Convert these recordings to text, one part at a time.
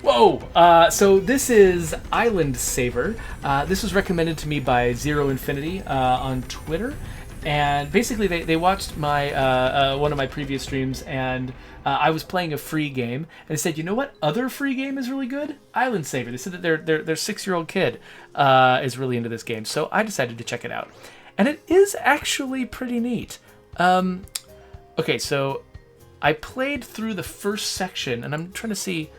Whoa! So this is Island Saver. This was recommended to me by Zero Infinity on Twitter, and basically they watched my one of my previous streams, and I was playing a free game, and they said, you know what other free game is really good? Island Saver. They said that their 6-year-old kid is really into this game, so I decided to check it out, and it is actually pretty neat. Okay, so I played through the first section, and I'm trying to see.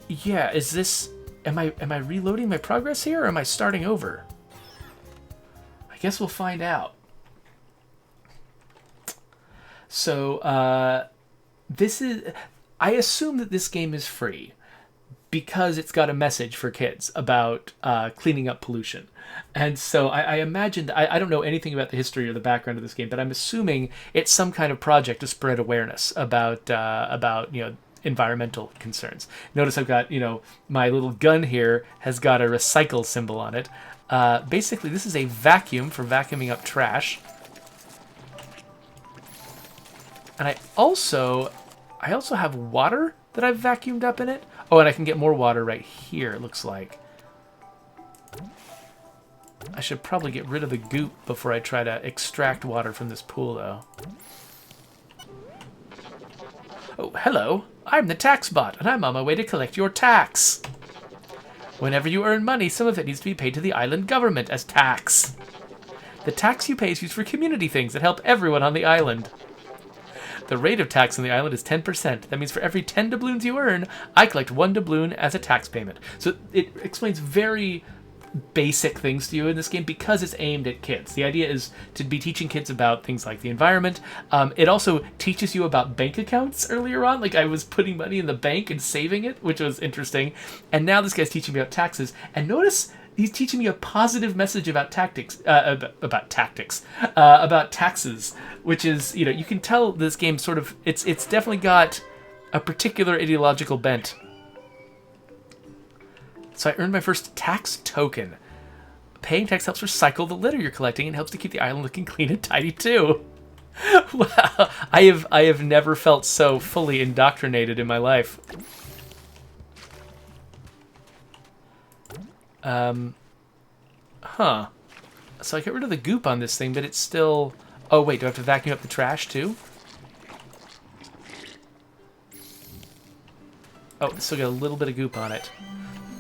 Yeah, is this... Am I reloading my progress here, or am I starting over? I guess we'll find out. So, this is... I assume that this game is free because it's got a message for kids about cleaning up pollution. And so I imagine... I don't know anything about the history or the background of this game, but I'm assuming it's some kind of project to spread awareness about environmental concerns. Notice I've got, my little gun here has got a recycle symbol on it. Basically, this is a vacuum for vacuuming up trash. And I also have water that I've vacuumed up in it. Oh, and I can get more water right here, it looks like. I should probably get rid of the goop before I try to extract water from this pool, though. Oh, hello. I'm the tax bot, and I'm on my way to collect your tax. Whenever you earn money, some of it needs to be paid to the island government as tax. The tax you pay is used for community things that help everyone on the island. The rate of tax on the island is 10%. That means for every 10 doubloons you earn, I collect 1 doubloon as a tax payment. So it explains very basic things to you in this game because it's aimed at kids. The idea is to be teaching kids about things like the environment. It also teaches you about bank accounts earlier on. Like I was putting money in the bank and saving it, which was interesting. And now this guy's teaching me about taxes. And notice he's teaching me a positive message about about taxes, which is, you can tell this game sort of, it's definitely got a particular ideological bent. So I earned my first tax token. Paying tax helps recycle the litter you're collecting and helps to keep the island looking clean and tidy too. Wow, I have never felt so fully indoctrinated in my life. Huh. So I get rid of the goop on this thing, but it's still... Oh wait, do I have to vacuum up the trash too? Oh, it's still got a little bit of goop on it.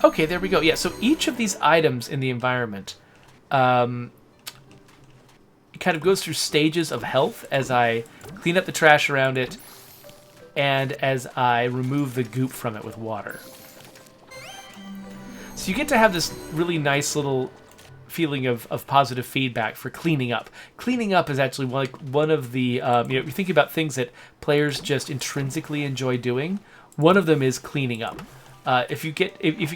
Okay, there we go. Yeah, so each of these items in the environment it kind of goes through stages of health as I clean up the trash around it and as I remove the goop from it with water. So you get to have this really nice little feeling of positive feedback for cleaning up. Cleaning up is actually one of the, you think about things that players just intrinsically enjoy doing. One of them is cleaning up. If you can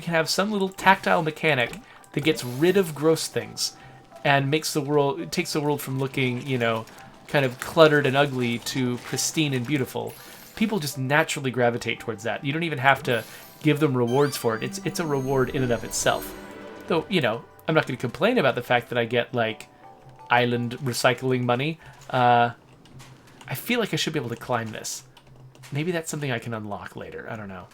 have some little tactile mechanic that gets rid of gross things and takes the world from looking, kind of cluttered and ugly to pristine and beautiful, people just naturally gravitate towards that. You don't even have to give them rewards for it. It's a reward in and of itself. Though, I'm not going to complain about the fact that I get, island recycling money. I feel like I should be able to climb this. Maybe that's something I can unlock later. I don't know.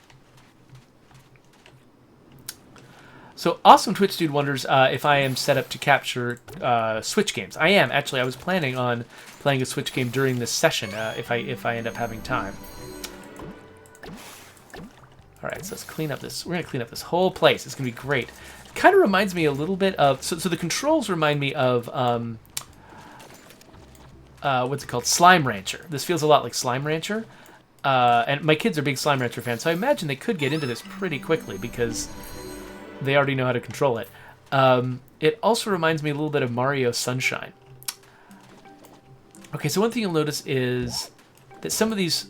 So Awesome Twitch Dude wonders if I am set up to capture Switch games. I am, actually. I was planning on playing a Switch game during this session if I end up having time. All right, so let's clean up this. We're going to clean up this whole place. It's going to be great. It kind of reminds me a little bit of... So the controls remind me of... what's it called? Slime Rancher. This feels a lot like Slime Rancher. And my kids are big Slime Rancher fans, so I imagine they could get into this pretty quickly because... they already know how to control it. It also reminds me a little bit of Mario Sunshine. Okay, so one thing you'll notice is that some of these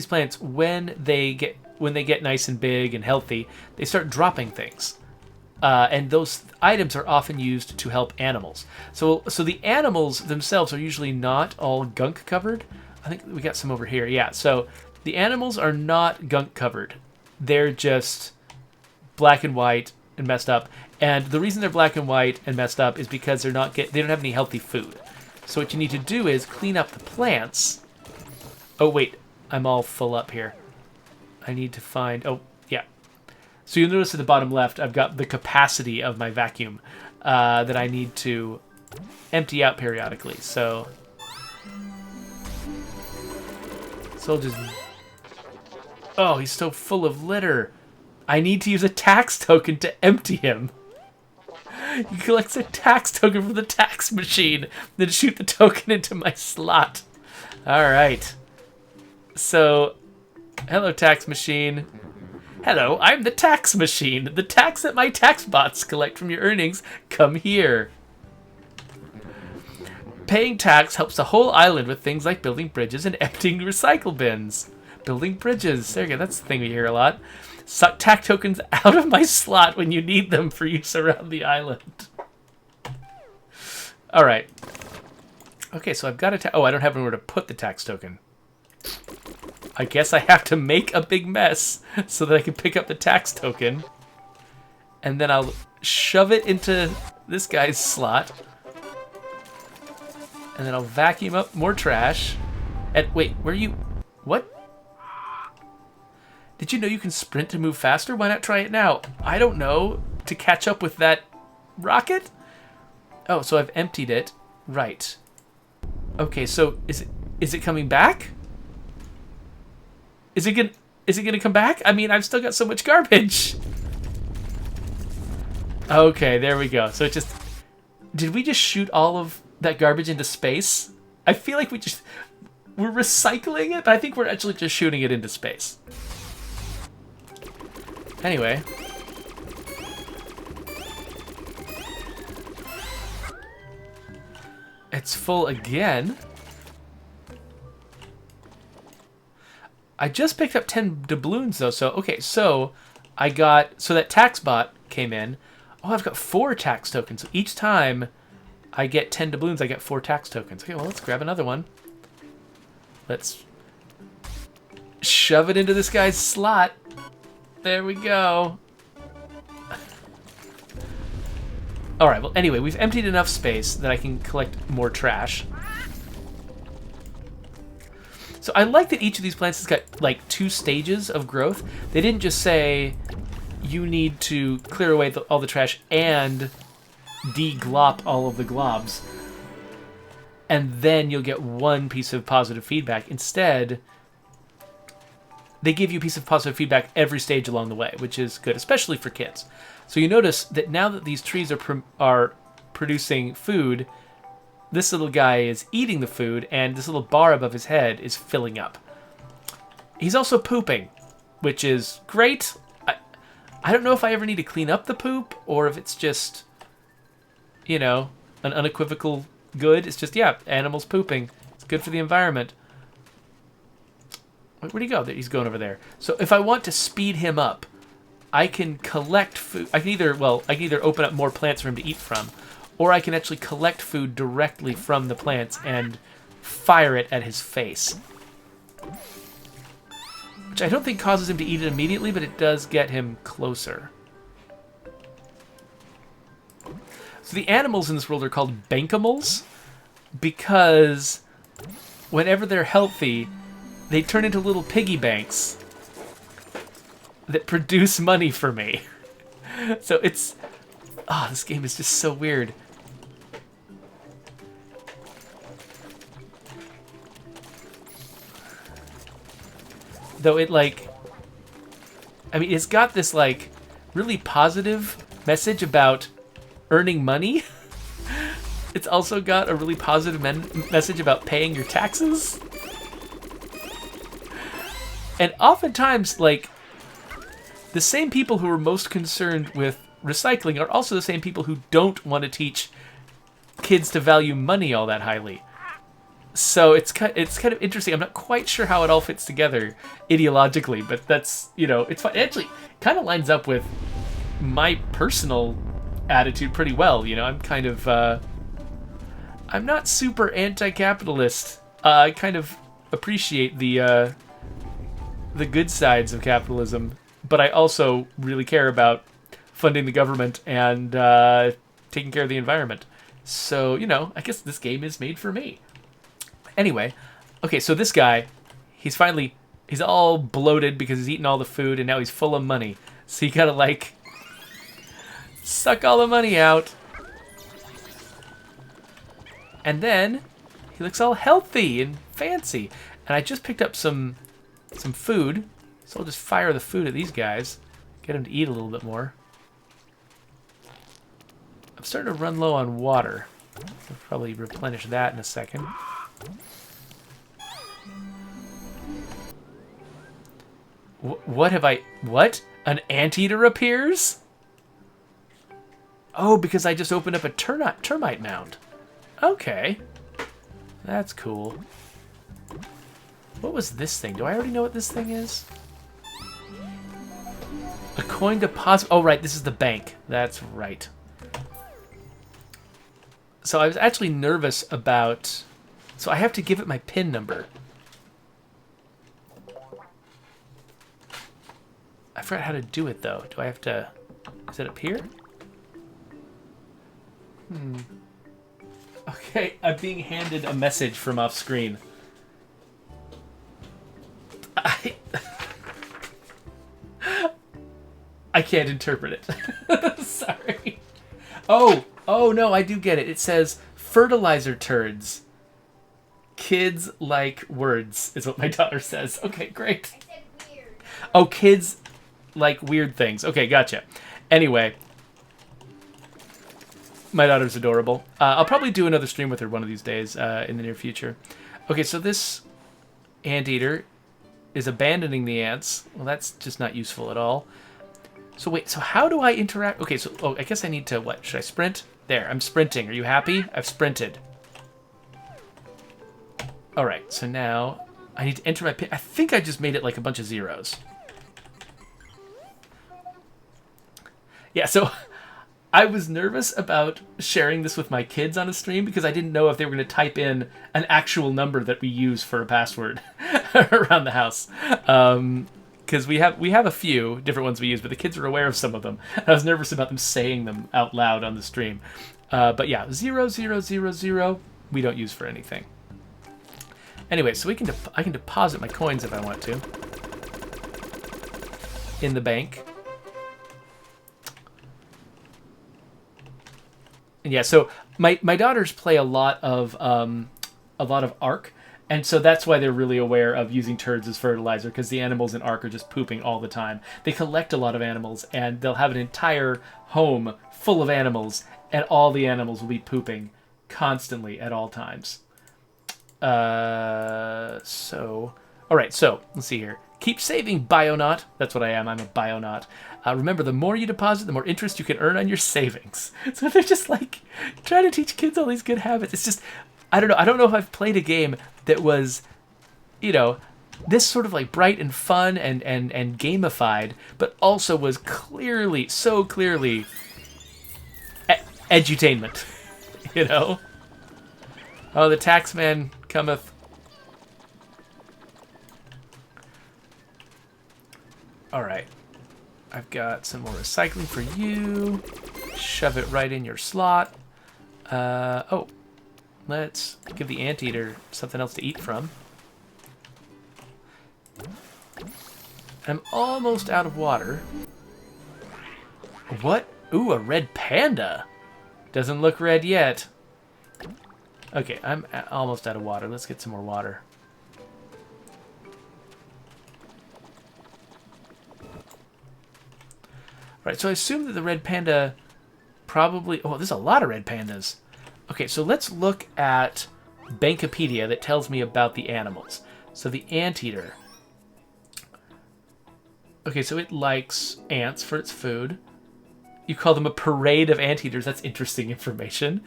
plants, when they get nice and big and healthy, they start dropping things. And those items are often used to help animals. So the animals themselves are usually not all gunk covered. I think we got some over here. Yeah, so the animals are not gunk covered. They're just black and white and messed up. And the reason they're black and white and messed up is because they don't have any healthy food. So what you need to do is clean up the plants. Oh wait, I'm all full up here. I need to find... Oh, yeah. So you'll notice at the bottom left, I've got the capacity of my vacuum that I need to empty out periodically. So I'll just... Oh, he's so full of litter. I need to use a tax token to empty him. He collects a tax token from the tax machine, then shoot the token into my slot. All right. So, hello, tax machine. Hello, I'm the tax machine. The tax that my tax bots collect from your earnings come here. Paying tax helps the whole island with things like building bridges and emptying recycle bins. Building bridges. There you go. That's the thing we hear a lot. Suck tax tokens out of my slot when you need them for use around the island. All right. Okay, so I've got a... Oh, I don't have anywhere to put the tax token. I guess I have to make a big mess so that I can pick up the tax token. And then I'll shove it into this guy's slot. And then I'll vacuum up more trash. And wait, where are you... What? Did you know you can sprint to move faster? Why not try it now? I don't know. To catch up with that rocket? Oh, so I've emptied it. Right. Okay, so is it coming back? Is it gonna come back? I mean, I've still got so much garbage. Okay, there we go. So it just... Did we just shoot all of that garbage into space? I feel like we're recycling it, but I think we're actually just shooting it into space. Anyway. It's full again. I just picked up 10 doubloons though, so okay, so that tax bot came in. Oh, I've got 4 tax tokens. So each time I get 10 doubloons, I get 4 tax tokens. Okay, well, let's grab another one. Let's shove it into this guy's slot. There we go. All right, well, anyway, we've emptied enough space that I can collect more trash. So I like that each of these plants has got like 2 stages of growth. They didn't just say you need to clear away all the trash and de-glop all of the globs, and then you'll get 1 piece of positive feedback. Instead, they give you a piece of positive feedback every stage along the way, which is good, especially for kids. So you notice that now that these trees are producing food, this little guy is eating the food, and this little bar above his head is filling up. He's also pooping, which is great. I don't know if I ever need to clean up the poop, or if it's just, you know, an unequivocal good. It's just, yeah, animals pooping. It's good for the environment. Where'd he go? He's going over there. So if I want to speed him up, I can collect food. I can either open up more plants for him to eat from, or I can actually collect food directly from the plants and fire it at his face. Which I don't think causes him to eat it immediately, but it does get him closer. So the animals in this world are called bankimals because whenever they're healthy, they turn into little piggy banks that produce money for me. So it's... Ah, this game is just so weird. Though it, like... I mean, it's got this, like, really positive message about earning money. It's also got a really positive message about paying your taxes. And oftentimes, like, the same people who are most concerned with recycling are also the same people who don't want to teach kids to value money all that highly. So it's kind of interesting. I'm not quite sure how it all fits together ideologically, but that's, you know, it's fun. It actually kind of lines up with my personal attitude pretty well. You know, I'm kind of, I'm not super anti-capitalist. I kind of appreciate the good sides of capitalism, but I also really care about funding the government and taking care of the environment. So, you know, I guess this game is made for me. Anyway, okay, so this guy, he's finally He's all bloated because he's eaten all the food, and now he's full of money. So you gotta, like, suck all the money out. And then he looks all healthy and fancy. And I just picked up some food, so I'll just fire the food at these guys. Get them to eat a little bit more. I'm starting to run low on water. I'll probably replenish that in a second. What have I... What? An anteater appears? Oh, because I just opened up a termite mound. Okay. That's cool. What was this thing? Do I already know what this thing is? A coin deposit... Oh, right. This is the bank. That's right. So I was actually nervous about... So I have to give it my PIN number. I forgot how to do it, though. Do I have to... Is it up here? Okay, I'm being handed a message from off screen. I can't interpret it. Sorry. Oh no, I do get it. It says fertilizer turds. Kids like words is what my daughter says. Okay, great. I said weird. Oh, kids like weird things. Okay, gotcha. Anyway, my daughter's adorable. I'll probably do another stream with her one of these days in the near future. Okay, so this anteater is abandoning the ants. Well, that's just not useful at all. So wait, so how do I interact? Okay, so I guess I need to, what? Should I sprint? There, I'm sprinting. Are you happy? I've sprinted. All right, so now I need to enter my PIN. I think I just made it like a bunch of zeros. Yeah, so I was nervous about sharing this with my kids on a stream because I didn't know if they were going to type in an actual number that we use for a password around the house. Because we have a few different ones we use, but the kids are aware of some of them. I was nervous about them saying them out loud on the stream. But yeah, 0000 we don't use for anything. Anyway, so I can deposit my coins if I want to in the bank. And yeah, so my daughters play a lot of Ark, and so that's why they're really aware of using turds as fertilizer, because the animals in Ark are just pooping all the time. They collect a lot of animals, and they'll have an entire home full of animals, and all the animals will be pooping constantly at all times. All right, so let's see here. Keep saving, Bionaut. That's what I am. I'm a Bionaut. Remember, the more you deposit, the more interest you can earn on your savings. So they're just like trying to teach kids all these good habits. It's just, I don't know. I don't know if I've played a game that was, you know, this sort of like bright and fun and gamified, but also was so clearly edutainment. You know? Oh, the taxman cometh. All right. I've got some more recycling for you. Shove it right in your slot. Oh, let's give the anteater something else to eat from. I'm almost out of water. What? Ooh, a red panda. Doesn't look red yet. Okay, I'm almost out of water. Let's get some more water. Right, so I assume that the red panda probably... Oh, there's a lot of red pandas. Okay, so let's look at Bankopedia that tells me about the animals. So the anteater. Okay, so it likes ants for its food. You call them a parade of anteaters. That's interesting information.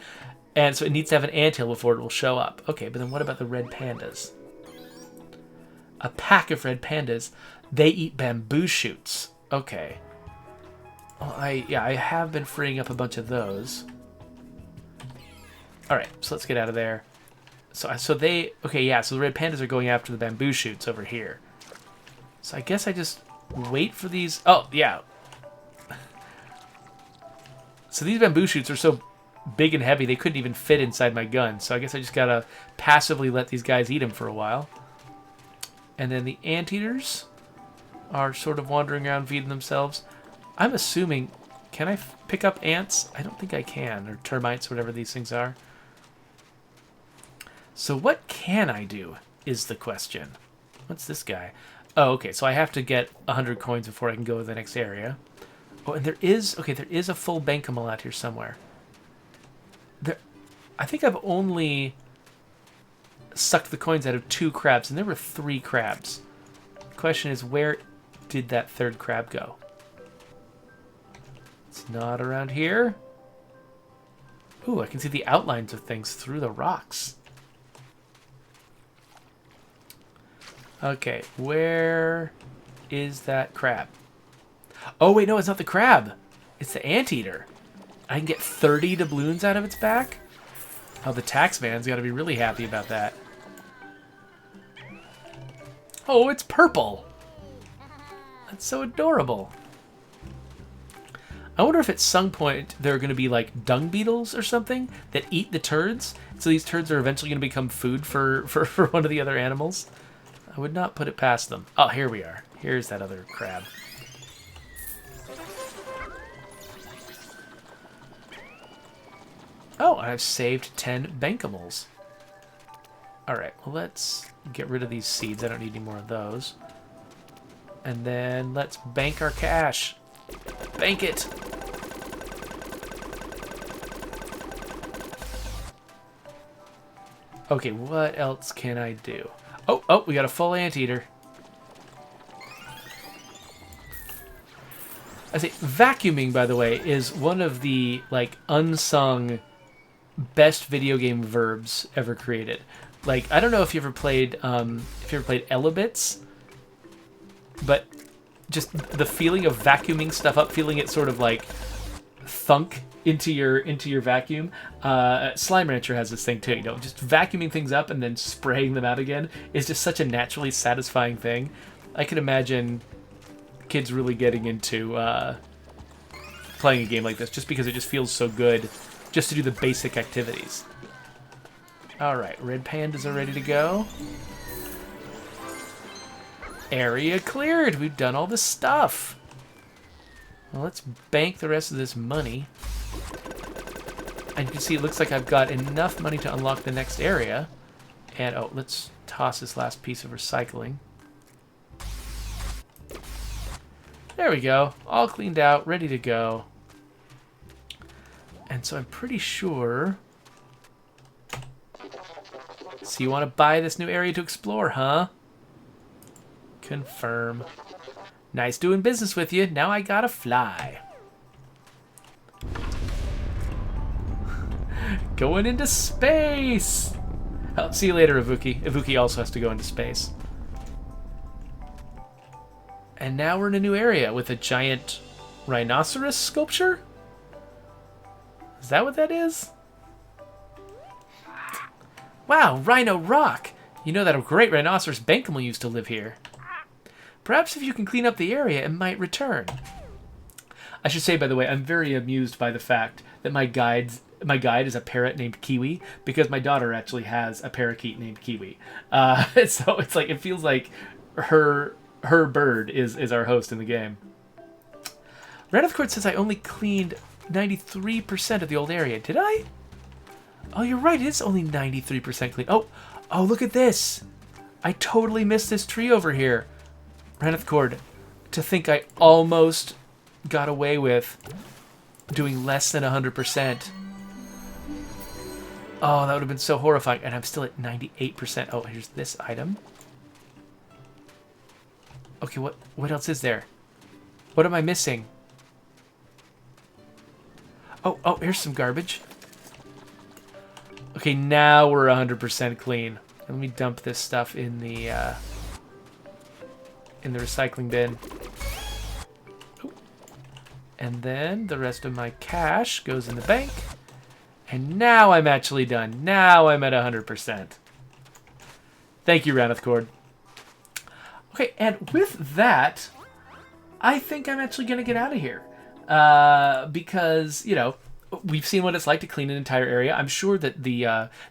And so it needs to have an anthill before it will show up. Okay, but then what about the red pandas? A pack of red pandas. They eat bamboo shoots. Okay. Well, I have been freeing up a bunch of those. All right, so let's get out of there. So the red pandas are going after the bamboo shoots over here. So I guess I just wait for these. Oh, yeah. So these bamboo shoots are so big and heavy, they couldn't even fit inside my gun. So I guess I just gotta passively let these guys eat them for a while. And then the anteaters are sort of wandering around feeding themselves. I'm assuming... Can I pick up ants? I don't think I can. Or termites, whatever these things are. So what can I do is the question. What's this guy? Oh, okay. So I have to get 100 coins before I can go to the next area. Oh, and there is... Okay, there is a full Bankamal out here somewhere. I think I've only sucked the coins out of 2 crabs, and there were 3 crabs. The question is, where did that 3rd crab go? It's not around here. Ooh, I can see the outlines of things through the rocks. Okay, where is that crab? Oh, wait, no, it's not the crab. It's the anteater. I can get 30 doubloons out of its back? Oh, the tax man's got to be really happy about that. Oh, it's purple. That's so adorable. I wonder if at some point there are going to be like dung beetles or something that eat the turds. So these turds are eventually going to become food for one of the other animals. I would not put it past them. Oh, here we are. Here's that other crab. Oh, I've saved 10 Bankamals. Alright, well, let's get rid of these seeds. I don't need any more of those. And then let's bank our cash. Bank it! Okay, what else can I do? Oh, we got a full anteater. I say, vacuuming, by the way, is one of the, like, unsung best video game verbs ever created. Like, I don't know if you ever played Elebits, but just the feeling of vacuuming stuff up, feeling it sort of like thunk into your vacuum. Slime Rancher has this thing too, you know, just vacuuming things up and then spraying them out again is just such a naturally satisfying thing. I can imagine kids really getting into playing a game like this just because it just feels so good just to do the basic activities. Alright, red pandas are ready to go. Area cleared! We've done all this stuff! Well, let's bank the rest of this money. And you can see it looks like I've got enough money to unlock the next area. And, oh, let's toss this last piece of recycling. There we go. All cleaned out, ready to go. And so I'm pretty sure... So you want to buy this new area to explore, huh? Confirm. Nice doing business with you. Now I gotta fly. Going into space! Oh, see you later, Ivuki. Ivuki also has to go into space. And now we're in a new area with a giant rhinoceros sculpture? Is that what that is? Wow, Rhino Rock! You know that a great rhinoceros Bankamal used to live here. Perhaps if you can clean up the area, it might return. I should say, by the way, I'm very amused by the fact that my guide is a parrot named Kiwi, because my daughter actually has a parakeet named Kiwi. So it's like, it feels like her bird is our host in the game. Ranithcord says I only cleaned 93% of the old area. Did I? Oh, you're right. It is only 93% clean. Oh, look at this. I totally missed this tree over here. Ranithcord, to think I almost got away with doing less than 100%. Oh, that would have been so horrifying. And I'm still at 98%. Oh, here's this item. Okay, what else is there? What am I missing? Oh, here's some garbage. Okay, now we're 100% clean. Let me dump this stuff in the recycling bin. Ooh. And then the rest of my cash goes in the bank. And now I'm actually done. Now I'm at 100%. Thank you, Ranithcord. Okay, and with that, I think I'm actually going to get out of here. Because, you know, we've seen what it's like to clean an entire area. I'm sure that the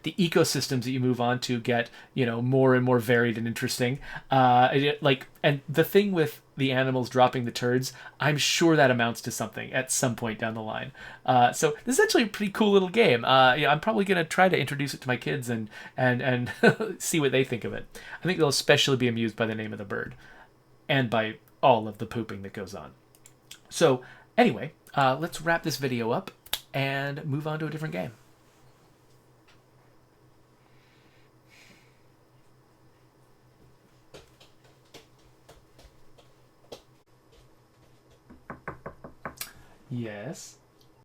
ecosystems that you move on to get, you know, more and more varied and interesting. And the thing with the animals dropping the turds, I'm sure that amounts to something at some point down the line. So this is actually a pretty cool little game. I'm probably gonna try to introduce it to my kids and see what they think of it. I think they'll especially be amused by the name of the bird and by all of the pooping that goes on. So anyway, let's wrap this video up and move on to a different game. Yes.